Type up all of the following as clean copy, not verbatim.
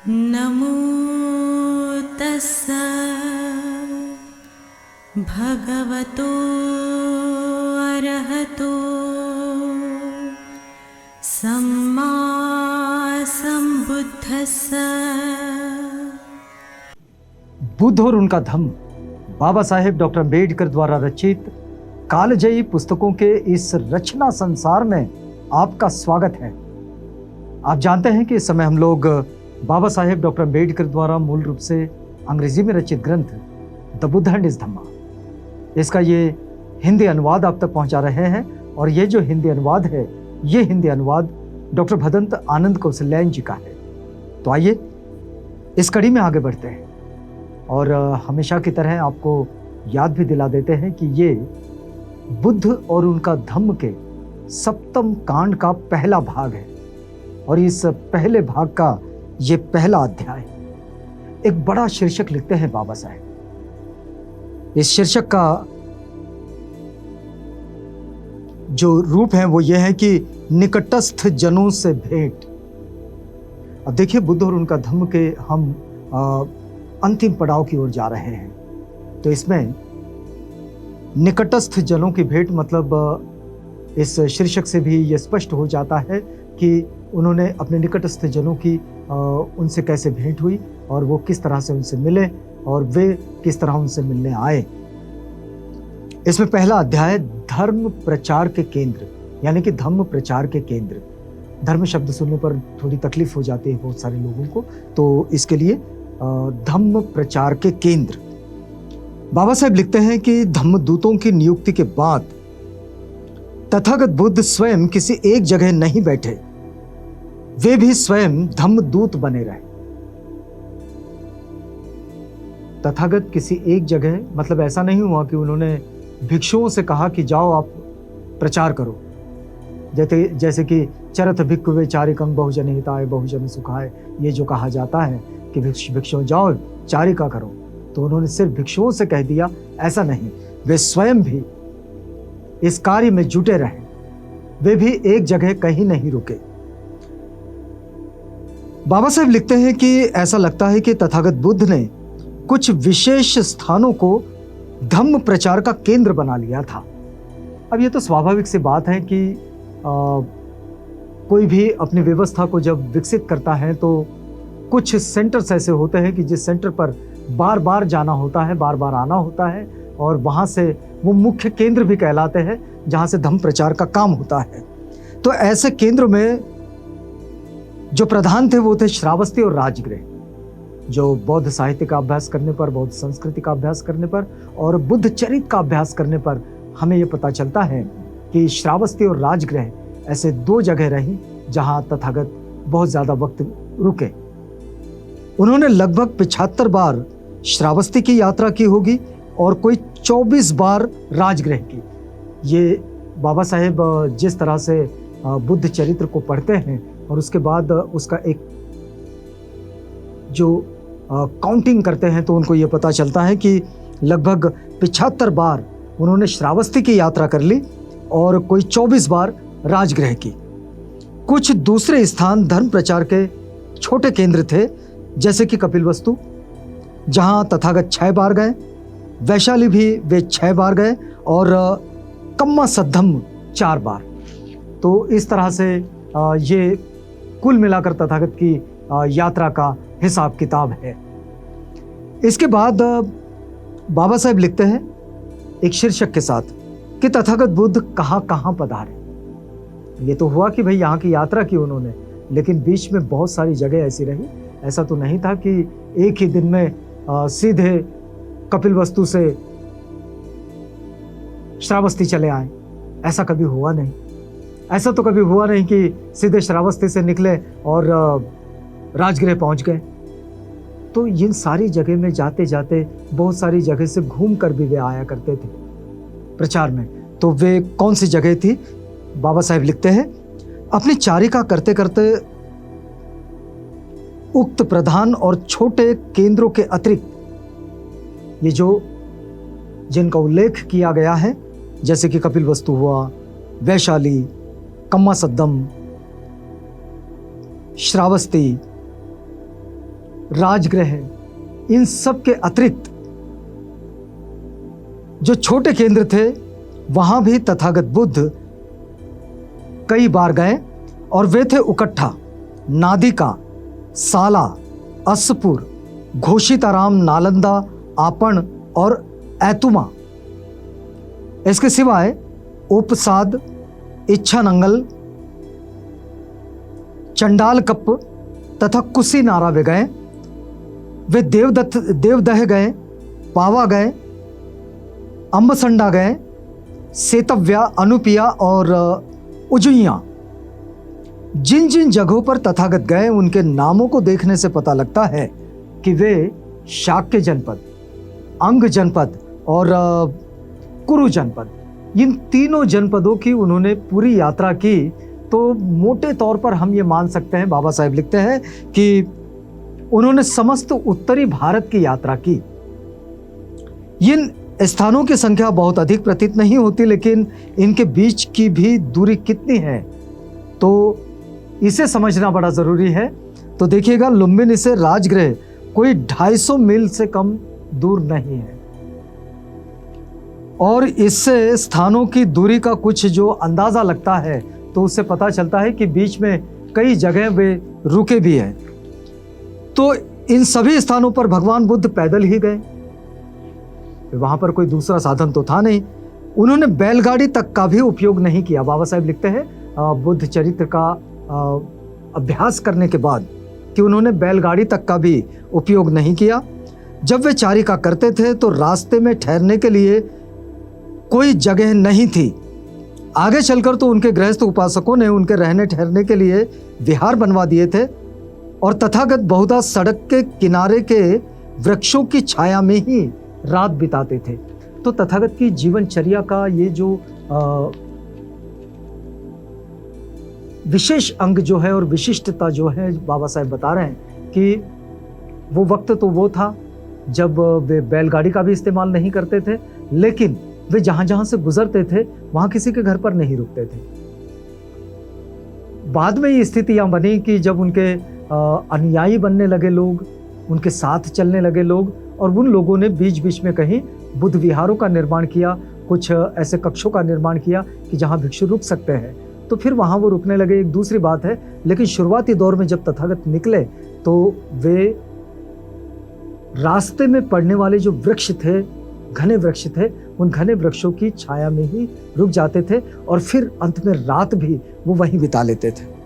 नमो तस्स भगवतो अरहतो सम्मा संबुद्धस्स। बुद्ध और उनका धम्म बाबा साहेब डॉक्टर अम्बेडकर द्वारा रचित कालजयी पुस्तकों के इस रचना संसार में आपका स्वागत है। आप जानते हैं कि इस समय हम लोग बाबा साहेब डॉक्टर अम्बेडकर द्वारा मूल रूप से अंग्रेजी में रचित ग्रंथ द बुद्ध एंड हिज धम्मा, इसका ये हिंदी अनुवाद आप तक पहुंचा रहे हैं। और ये जो हिंदी अनुवाद है, ये हिंदी अनुवाद डॉक्टर भदंत आनंद कौशल्यायन जी का है। तो आइए इस कड़ी में आगे बढ़ते हैं और हमेशा की तरह आपको याद भी दिला देते हैं कि ये बुद्ध और उनका धम्म के सप्तम कांड का पहला भाग है। और इस पहले भाग का ये पहला अध्याय एक बड़ा शीर्षक लिखते हैं बाबा साहेब। इस शीर्षक का जो रूप है वो ये है कि निकटस्थ जनों से भेंट। अब देखिए, बुद्ध और उनका धम्म के हम अंतिम पड़ाव की ओर जा रहे हैं। तो इसमें निकटस्थ जनों की भेंट मतलब इस शीर्षक से भी ये स्पष्ट हो जाता है कि उन्होंने अपने निकटस्थ जनों की उनसे कैसे भेंट हुई और वो किस तरह से उनसे मिले और वे किस तरह उनसे मिलने आए। इसमें पहला अध्याय धर्म प्रचार के केंद्र, यानी कि धम्म प्रचार के केंद्र। धर्म शब्द सुनने पर थोड़ी तकलीफ हो जाती है बहुत सारे लोगों को, तो इसके लिए धम्म प्रचार के केंद्र। बाबा साहेब लिखते हैं कि धम्मदूतों की नियुक्ति के बाद तथागत बुद्ध स्वयं किसी एक जगह नहीं बैठे, वे भी स्वयं धम्मदूत बने रहे। तथागत किसी एक जगह मतलब ऐसा नहीं हुआ कि उन्होंने भिक्षुओं से कहा कि जाओ आप प्रचार करो, जैसे कि चरत भिक्खुवे चारिकं बहुजन हिताय बहुजन सुखाय, ये जो कहा जाता है कि भिक्षुओं जाओ चारिका करो, तो उन्होंने सिर्फ भिक्षुओं से कह दिया, ऐसा नहीं। वे स्वयं भी इस कार्य में जुटे रहे, वे भी एक जगह कहीं नहीं रुके। बाबा साहेब लिखते हैं कि ऐसा लगता है कि तथागत बुद्ध ने कुछ विशेष स्थानों को धम्म प्रचार का केंद्र बना लिया था। अब ये तो स्वाभाविक सी बात है कि कोई भी अपनी व्यवस्था को जब विकसित करता है तो कुछ सेंटर्स ऐसे होते हैं कि जिस सेंटर पर बार बार जाना होता है, बार बार आना होता है, और वहाँ से वो मुख्य केंद्र भी कहलाते हैं जहाँ से धम्म प्रचार का काम होता है। तो ऐसे केंद्रों में जो प्रधान थे वो थे श्रावस्ती और राजगृह, जो बौद्ध साहित्य का अभ्यास करने पर, बौद्ध संस्कृति का अभ्यास करने पर और बुद्ध चरित्र का अभ्यास करने पर हमें ये पता चलता है कि श्रावस्ती और राजगृह ऐसे दो जगह रही जहाँ तथागत बहुत ज़्यादा वक्त रुके। उन्होंने लगभग 75 बार श्रावस्ती की यात्रा की होगी और कोई 24 बार राजगृह की। ये बाबा साहेब जिस तरह से बुद्ध चरित्र को पढ़ते हैं और उसके बाद उसका एक जो काउंटिंग करते हैं तो उनको ये पता चलता है कि लगभग 75 बार उन्होंने श्रावस्ती की यात्रा कर ली और कोई 24 बार राजगृह की। कुछ दूसरे स्थान धर्म प्रचार के छोटे केंद्र थे, जैसे कि कपिलवस्तु जहाँ तथागत 6 बार गए, वैशाली भी वे 6 बार गए और कम्मा सद्धम 4 बार। तो इस तरह से ये कुल मिलाकर तथागत की यात्रा का हिसाब किताब है। इसके बाद बाबा साहेब लिखते हैं एक शीर्षक के साथ कि तथागत बुद्ध कहाँ कहाँ पधारे। ये तो हुआ कि भाई यहाँ की यात्रा की उन्होंने, लेकिन बीच में बहुत सारी जगह ऐसी रही। ऐसा तो नहीं था कि एक ही दिन में सीधे कपिलवस्तु से श्रावस्ती चले आए, ऐसा कभी हुआ नहीं। ऐसा तो कभी हुआ नहीं कि सीधे श्रावस्ती से निकले और राजगृह पहुंच गए। तो इन सारी जगह में जाते जाते बहुत सारी जगह से घूम कर भी वे आया करते थे प्रचार में। तो वे कौन सी जगह थी? बाबा साहेब लिखते हैं, अपनी चारिका करते करते उक्त प्रधान और छोटे केंद्रों के अतिरिक्त ये जो जिनका उल्लेख किया गया है, जैसे कि कपिलवस्तु हुआ, वैशाली, कम्मा सद्दम, श्रावस्ती, राजगृह, इन सब के अतिरिक्त जो छोटे केंद्र थे वहां भी तथागत बुद्ध कई बार गए, और वे थे उकट्ठा, नादिका, साला, अस्सपुर, घोषिताराम, नालंदा, आपण और ऐतुमा। इसके सिवाय उपसाद, इच्छानंगल, चंडालकप्प तथा कुशीनारा वे गए। वे देवदह गए, पावा गए, अम्बसंडा गए, सेतव्या, अनुपिया और उजुइया। जिन जिन जगहों पर तथागत गए उनके नामों को देखने से पता लगता है कि वे शाक्य जनपद, अंग जनपद और कुरु जनपद, इन तीनों जनपदों की उन्होंने पूरी यात्रा की। तो मोटे तौर पर हम ये मान सकते हैं, बाबा साहेब लिखते हैं कि उन्होंने समस्त उत्तरी भारत की यात्रा की। इन स्थानों की संख्या बहुत अधिक प्रतीत नहीं होती, लेकिन इनके बीच की भी दूरी कितनी है तो इसे समझना बड़ा जरूरी है। तो देखिएगा, लुम्बिनी से राजगृह कोई 250 मील से कम दूर नहीं है, और इससे स्थानों की दूरी का कुछ जो अंदाजा लगता है तो उससे पता चलता है कि बीच में कई जगह वे रुके भी हैं। तो इन सभी स्थानों पर भगवान बुद्ध पैदल ही गए, वहां पर कोई दूसरा साधन तो था नहीं। उन्होंने बैलगाड़ी तक का भी उपयोग नहीं किया। बाबा साहेब लिखते हैं बुद्ध चरित्र का अभ्यास करने के बाद कि उन्होंने बैलगाड़ी तक का भी उपयोग नहीं किया। जब वे चारिका करते थे तो रास्ते में ठहरने के लिए कोई जगह नहीं थी। आगे चलकर तो उनके गृहस्थ उपासकों ने उनके रहने ठहरने के लिए विहार बनवा दिए थे, और तथागत बहुधा सड़क के किनारे के वृक्षों की छाया में ही रात बिताते थे। तो तथागत की जीवनचर्या का ये जो विशेष अंग जो है और विशिष्टता जो है, बाबा साहेब बता रहे हैं कि वो वक्त तो वो था जब वे बैलगाड़ी का भी इस्तेमाल नहीं करते थे, लेकिन वे जहां जहां से गुजरते थे वहां किसी के घर पर नहीं रुकते थे। बाद में ये स्थितियां बनी कि जब उनके अनुयायी बनने लगे लोग, उनके साथ चलने लगे लोग, और उन लोगों ने बीच बीच में कहीं बुद्ध विहारों का निर्माण किया, कुछ ऐसे कक्षों का निर्माण किया कि जहां भिक्षु रुक सकते हैं, तो फिर वहां वो रुकने लगे, एक दूसरी बात है। लेकिन शुरुआती दौर में जब तथागत निकले तो वे रास्ते में पड़ने वाले जो वृक्ष थे, घने वृक्ष थे, उन घने वृक्षों की छाया में ही रुक जाते थे, और फिर अंत में रात भी वो वहीं बिता लेते थे।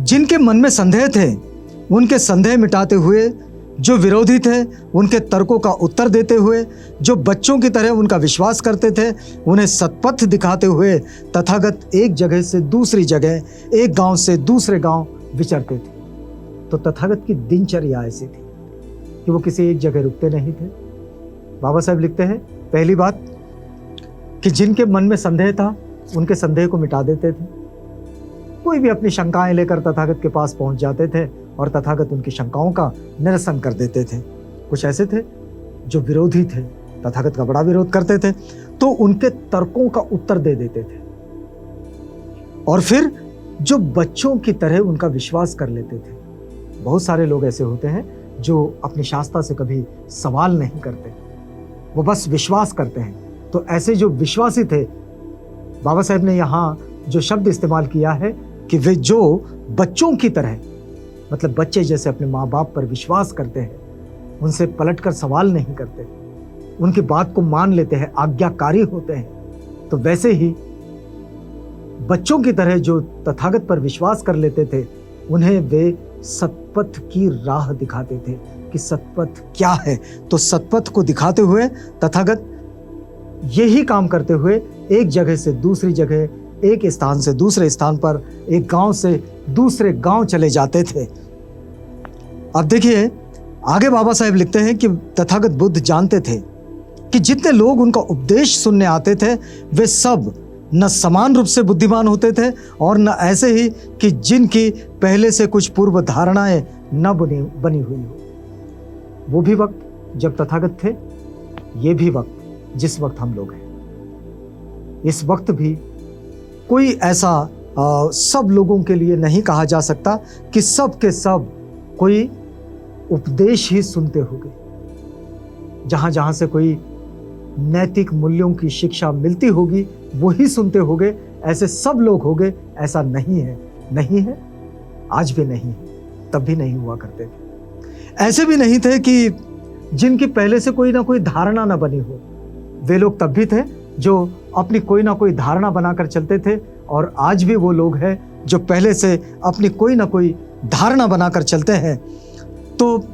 जिनके मन में संदेह थे उनके संदेह मिटाते हुए, जो विरोधी थे उनके तर्कों का उत्तर देते हुए, जो बच्चों की तरह उनका विश्वास करते थे उन्हें सत्पथ दिखाते हुए तथागत एक जगह से दूसरी जगह, एक गांव से दूसरे गांव विचरते थे। तो तथागत की दिनचर्या ऐसी थी कि वो किसी एक जगह रुकते नहीं थे। बाबा साहब लिखते हैं, पहली बात कि जिनके मन में संदेह था उनके संदेह को मिटा देते थे। कोई भी अपनी शंकाएं लेकर तथागत के पास पहुंच जाते थे और तथागत उनकी शंकाओं का निरसन कर देते थे। कुछ ऐसे थे जो विरोधी थे, तथागत का बड़ा विरोध करते थे, तो उनके तर्कों का उत्तर दे देते थे, और फिर जो बच्चों की तरह उनका विश्वास कर लेते थे। बहुत सारे लोग ऐसे होते हैं जो अपनी शास्त्रता से कभी सवाल नहीं करते, वो बस विश्वास करते हैं। तो ऐसे जो विश्वासी थे, बाबा साहब ने यहाँ जो शब्द इस्तेमाल किया है कि वे जो बच्चों की तरह, मतलब बच्चे जैसे अपने माँ बाप पर विश्वास करते हैं, उनसे पलटकर सवाल नहीं करते, उनकी बात को मान लेते हैं, आज्ञाकारी होते हैं, तो वैसे ही बच्चों की तरह जो तथागत पर विश्वास कर लेते थे, उन्हें वे सतपथ की राह दिखाते थे कि सतपथ क्या है। तो सतपथ को दिखाते हुए तथागत यही काम करते हुए एक जगह से दूसरी जगह, एक स्थान से दूसरे स्थान पर, एक गांव से दूसरे गांव चले जाते थे। अब देखिए आगे बाबा साहेब लिखते हैं कि तथागत बुद्ध जानते थे कि जितने लोग उनका उपदेश सुनने आते थे वे सब न समान रूप से बुद्धिमान होते थे और न ऐसे ही कि जिनकी पहले से कुछ पूर्व धारणाएं न बनी हुई हो। वो भी वक्त जब तथागत थे, ये भी वक्त जिस वक्त हम लोग हैं। इस वक्त भी कोई ऐसा सब लोगों के लिए नहीं कहा जा सकता कि सब के सब कोई उपदेश ही सुनते होंगे। जहाँ जहाँ से कोई नैतिक मूल्यों की शिक्षा मिलती होगी वो ही सुनते होंगे, ऐसे सब लोग होंगे, ऐसा नहीं है। नहीं है, आज भी नहीं है, तब भी नहीं हुआ करते थे। ऐसे भी नहीं थे कि जिनकी पहले से कोई ना कोई धारणा ना बनी हो। वे लोग तब भी थे जो अपनी कोई ना कोई धारणा बनाकर चलते थे, और आज भी वो लोग हैं जो पहले से अपनी कोई ना कोई धारणा बनाकर चलते हैं। तो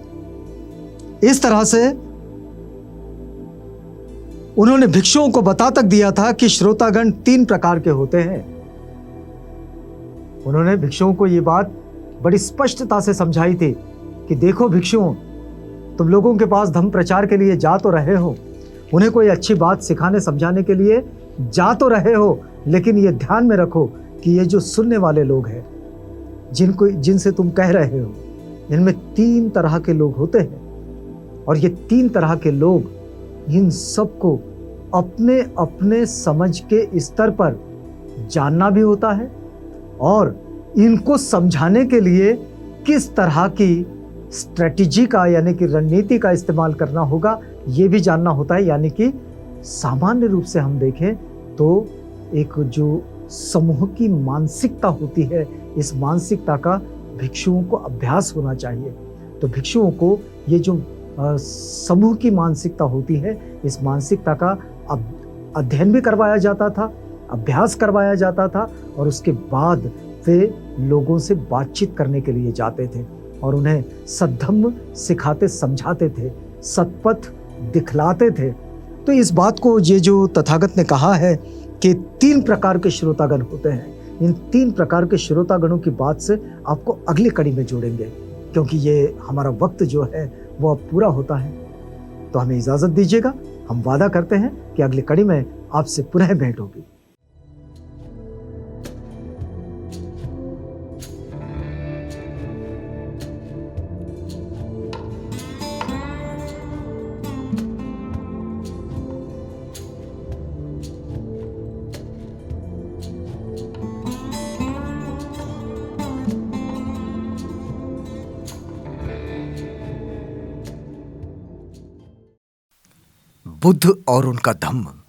इस तरह से उन्होंने भिक्षुओं को बता तक दिया था कि श्रोतागण 3 प्रकार के होते हैं। उन्होंने भिक्षुओं को ये बात बड़ी स्पष्टता से समझाई थी कि देखो भिक्षुओं, तुम लोगों के पास धर्म प्रचार के लिए जा तो रहे हो, उन्हें कोई अच्छी बात सिखाने समझाने के लिए जा तो रहे हो, लेकिन ये ध्यान में रखो कि ये जो सुनने वाले लोग हैं, जिनसे तुम कह रहे हो, इनमें 3 तरह के लोग होते हैं। और ये 3 तरह के लोग, इन सबको अपने अपने समझ के स्तर पर जानना भी होता है, और इनको समझाने के लिए किस तरह की स्ट्रेटजी का यानी कि रणनीति का इस्तेमाल करना होगा ये भी जानना होता है। यानी कि सामान्य रूप से हम देखें तो एक जो समूह की मानसिकता होती है, इस मानसिकता का भिक्षुओं को अभ्यास होना चाहिए। तो भिक्षुओं को ये जो समूह की मानसिकता होती है, इस मानसिकता का अध्ययन भी करवाया जाता था, अभ्यास करवाया जाता था, और उसके बाद वे लोगों से बातचीत करने के लिए जाते थे और उन्हें सद्धम्म सिखाते समझाते थे, सत्पथ दिखलाते थे। तो इस बात को ये जो तथागत ने कहा है कि 3 प्रकार के श्रोतागण होते हैं, इन 3 प्रकार के श्रोतागणों की बात से आपको अगली कड़ी में जोड़ेंगे, क्योंकि ये हमारा वक्त जो है वो अब पूरा होता है। तो हमें इजाज़त दीजिएगा, हम वादा करते हैं कि अगली कड़ी में आपसे पुनः भेंट होगी। बुद्ध और उनका धम्म।